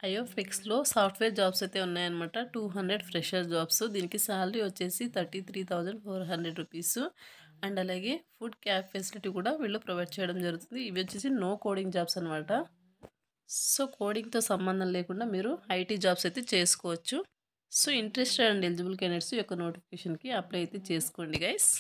ఐఓఫిక్స్‌లో software jobs అయితే ఉన్నాయన్నమాట. 200 fresher jobs. దీనికి సాలరీ వచ్చేసి 33,400 రూపీస్. అండ్ అలాగే ఫుడ్ క్యాబ్ ఫెసిలిటీ కూడా వీళ్ళు ప్రొవైడ్ చేయడం జరుగుతుంది. ఇవి వచ్చేసి నో కోడింగ్ జాబ్స్ అనమాట. సో, కోడింగ్‌తో సంబంధం లేకుండా మీరు ఐటీ జాబ్స్ అయితే చేసుకోవచ్చు. So, interested and eligible candidates ఈ యొక్క నోటిఫికేషన్‌కి అప్లై అయితే చేసుకోండి guys.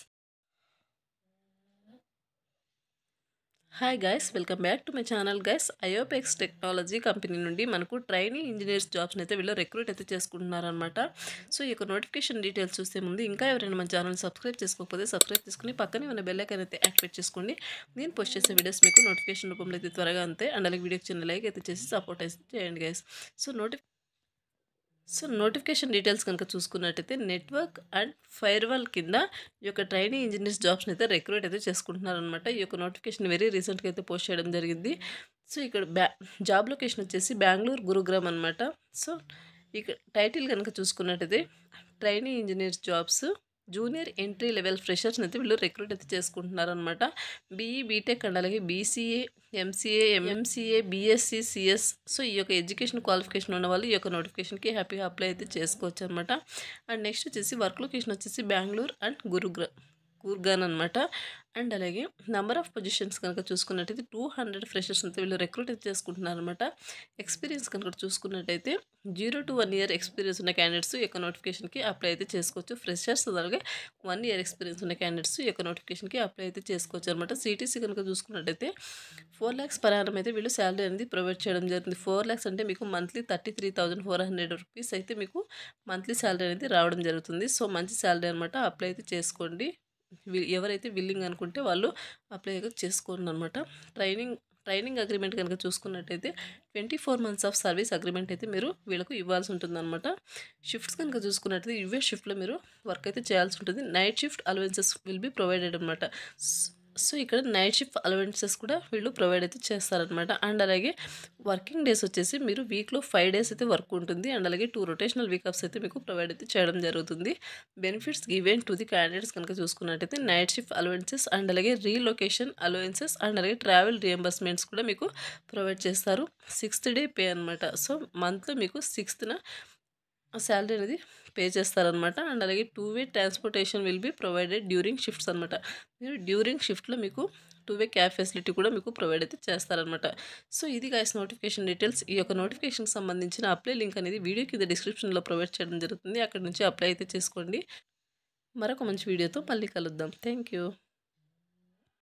Hi guys, welcome back to my channel guys. IOPEX technology company నుండి మనకు ట్రైనింగ్ ఇంజనీర్స్ జాబ్స్ని అయితే వీళ్ళు రిక్రూట్ అయితే చేసుకుంటున్నారనమాట. సో ఈ యొక్క నోటిఫికేషన్ డీటెయిల్స్ చూసే ముందు ఇంకా ఎవరైనా మన ఛానల్ సబ్స్క్రైబ్ చేసుకోకపోతే సబ్స్క్రైబ్ చేసుకుని పక్కనే ఉన్న బెల్ ఐకాన్ అయితే యాక్టివేట్ చేసుకోండి. నేను పోస్ట్ చేసే వీడియోస్ మీకు నోటిఫికేషన్ రూపంలో అయితే త్వరగా అంతే. అండ్ అలాగే వీడియోకి చిన్న లైక్ అయితే చేసి సపోర్ట్ అయితే చేయండి గైస్. సో నోటిఫికేషన్ డీటెయిల్స్ కనుక చూసుకున్నట్టయితే నెట్వర్క్ అండ్ ఫైర్వాల్ కింద ఈ యొక్క ట్రైనింగ్ ఇంజనీర్స్ జాబ్స్ని అయితే రిక్రూట్ అయితే చేసుకుంటున్నారనమాట. ఈ యొక్క నోటిఫికేషన్ వెరీ రీసెంట్గా అయితే పోస్ట్ చేయడం జరిగింది. సో ఇక్కడ జాబ్ లొకేషన్ వచ్చేసి బెంగళూరు గురుగ్రామ్ అనమాట. సో ఇక టైటిల్ కనుక చూసుకున్నట్టయితే training engineers jobs junior entry level ఫ్రెషర్స్ని అయితే వీళ్ళు రిక్రూట్ అయితే చేసుకుంటున్నారనమాట. బీఈ బీటెక్ అండ్ అలాగే BCA MCA MMCA BSc CS. So ఈ యొక్క ఎడ్యుకేషన్ క్వాలిఫికేషన్ ఉన్న వాళ్ళు ఈ యొక్క నోటిఫికేషన్కి హ్యాపీగా అప్లై అయితే చేసుకోవచ్చు అనమాట. అండ్ నెక్స్ట్ వచ్చేసి వర్క్ లొకేషన్ వచ్చేసి బెంగళూరు అండ్ గుర్గాన్ అనమాట. అండ్ అలాగే నెంబర్ ఆఫ్ పొజిషన్స్ కనుక చూసుకున్నట్టయితే 200 ఫ్రెషర్స్ అయితే వీళ్ళు రిక్రూట్ అయితే చేసుకుంటున్నారు అనమాట. ఎక్స్పీరియన్స్ కనుక చూసుకున్నట్టయితే 0 to 1 year ఎక్స్పీరియన్స్ ఉన్న క్యాండిడేట్స్ ఈ యొక్క నోటిఫికేషన్కి అప్లై అయితే చేసుకోవచ్చు. ఫ్రెషర్స్ అలాగే 1 year ఎక్స్పీరియన్స్ ఉన్న క్యాండిడేట్స్ ఈ యొక్క నోటిఫికేషన్కి అప్లై అయితే చేసుకోవచ్చు అనమాట. సిటీసీ కనుక చూసుకున్నట్టయితే 4 lakhs per annum అయితే వీళ్ళు శాలరీ అనేది ప్రొవైడ్ చేయడం జరుగుతుంది. 4 lakhs అంటే మీకు మంత్లీ 33,400 రూపీస్ అయితే మీకు మంత్లీ శాలరీ అనేది రావడం జరుగుతుంది. సో మంచి శాలరీ అనమాట. అప్లై అయితే చేసుకోండి. ఎవరైతే విల్లింగ్ అనుకుంటే వాళ్ళు అప్లై చేసుకోండి అనమాట. ట్రైనింగ్ అగ్రిమెంట్ కనుక చూసుకున్నట్టయితే 24 months ఆఫ్ సర్వీస్ అగ్రిమెంట్ అయితే మీరు వీళ్ళకు ఇవ్వాల్సి ఉంటుందన్నమాట. షిఫ్ట్స్ కనుక చూసుకున్నట్టయితే ఇవే షిఫ్ట్లో మీరు వర్క్ అయితే చేయాల్సి ఉంటుంది. Night shift allowances will be provided అనమాట. సో ఇక్కడ నైట్ షిఫ్ట్ అలవెన్సెస్ కూడా వీళ్ళు ప్రొవైడ్ అయితే చేస్తారనమాట. అండ్ అలాగే వర్కింగ్ డేస్ వచ్చేసి మీరు వీక్లో 5 days అయితే వర్క్ ఉంటుంది. అండ్ అలాగే 2 rotational వీకప్స్ అయితే మీకు ప్రొవైడ్ అయితే చేయడం జరుగుతుంది. Benefits given to the candidates కనుక చూసుకున్నట్టయితే నైట్ షిఫ్ట్ అలవెన్సెస్ అండ్ అలాగే రీలొకేషన్ అలవెన్సెస్ అండ్ అలాగే ట్రావెల్ రియంబర్స్మెంట్స్ కూడా మీకు ప్రొవైడ్ చేస్తారు. 6th day పే అనమాట. సో మంత్లో మీకు 6th శాలరీ అనేది పే చేస్తారనమాట. అండ్ అలాగే 2-way transportation will be provided during shifts అనమాట. మీరు డ్యూరింగ్ షిఫ్ట్లో మీకు 2-way క్యాబ్ ఫెసిలిటీ కూడా మీకు ప్రొవైడ్ అయితే చేస్తారనమాట. సో ఇది గైస్ నోటిఫికేషన్ డీటెయిల్స్. ఈ యొక్క నోటిఫికేషన్కి సంబంధించిన అప్లై లింక్ అనేది వీడియో కింద డిస్క్రిప్షన్లో ప్రొవైడ్ చేయడం జరుగుతుంది. అక్కడ నుంచి అప్లై అయితే చేసుకోండి. మరొక మంచి వీడియోతో మళ్ళీ కలుద్దాం. Thank you.